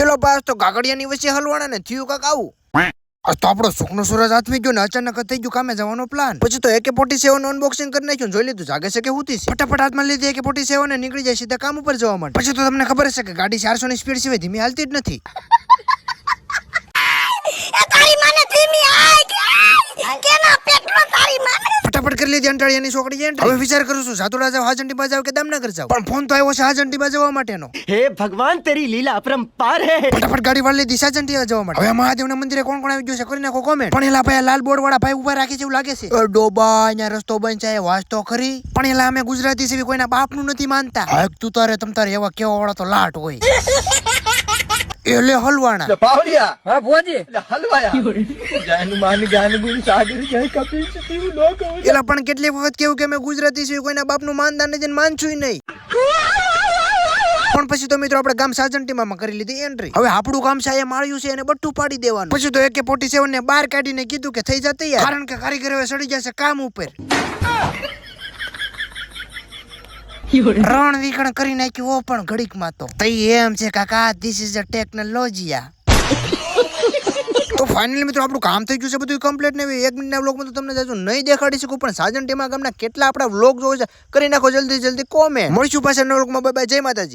એલો pass તો કાકડિયાની વચ્ચે હલવાના ને થયું કાક આવું. આ તો આપણો સુખનો સૂરજ હાથમાં ગયો ને અચાનક થઈ ગયું કામે જવાનો પ્લાન. પછી તો AK-47 અનબોક્સિંગ કરી નાખ્યું, જોઈ લીધું જાગે છે કે હુતી છે. ફટાફટ હાથમાં લીધી AK-47 ને નીકળી જાય સીધા કામ ઉપર જવા માટે. પછી તો તમને ખબર છે કે ગાડી 400 ની સ્પીડ સિવાય ધીમી હાલતી જ નથી. ફટાફટ કરી લીધી અંટાળિયાની છોકરી છે. હવે વિચાર કરું છું સાતુડા જાવ, હાજંટીબા જાવ કે દામનગર જાવ. પણ ફોન તો આવ્યો છે હાજંટીબા જવા માટેનો. હે ભગવાન તેરી લીલા અપરંપાર હે. ફટાફટ ગાડી વાળી લીધી હાજંટીબા જવા માટે. હવે મહાદેવના મંદિરે કોણ કોણ આવી ગયું છે કરી નાખો કોમેન્ટ. પણ એલા ભાઈ લાલ બોર્ડ વાળા ભાઈ ઉભા રાખી છે એવું લાગે છે. ડોબા અહીંયા રસ્તો બંધ છે વાંચતો ખરી. પણ એલા અમે ગુજરાતી છે કોઈના બાપનું નથી માનતા. હક તું તારે તમ તારે એવા કેવા વાળા તો લાટ હોય. એલે હલવાણા પાવડિયા હા ભોજી હલવાયા જાનું માન ગાન ગુણ સાગર જય કપિલ સતીવ લોક. એલા પણ કેટલી વખત કેવું કે અમે ગુજરાતી છે કોઈના બાપનું માનતા નથી ને માનશું નહીં. પણ પછી તો મિત્રો આપણે ગામ સાજંટીમાં કરી લીધી એન્ટ્રી. હવે આપણું કામ છે એ માળ્યું છે એને બટ્ટું પાડી દેવાનું. પછી તો AK-47 ને બહાર કાઢીને કીધું કે થઈ જા તૈયાર, કારણ કે કારીગર હવે સડી જશે કામ ઉપર. રણ વિકણ કરી નાખ્યું પણ ઘડીકમાં તો તઈ એમ છે કાકા ધીસ ઇઝ અ ટેકનોલોજીયા. તો ફાઇનલી મિત્રો આપણું કામ થઈ ગયું છે બધું કમ્પ્લીટ ને 1 મિનિટના વ્લોગમાં તો તમને જાજુ નહીં દેખાડી શકું, પણ સાજંટીમાં ગામના કેટલા આપણા વ્લોગ જોવે છે કરી નાખો જલ્દી કોમેન્ટ. મળીશું પાછા નવા વ્લોગમાં. બાય બાય, જય માતાજી.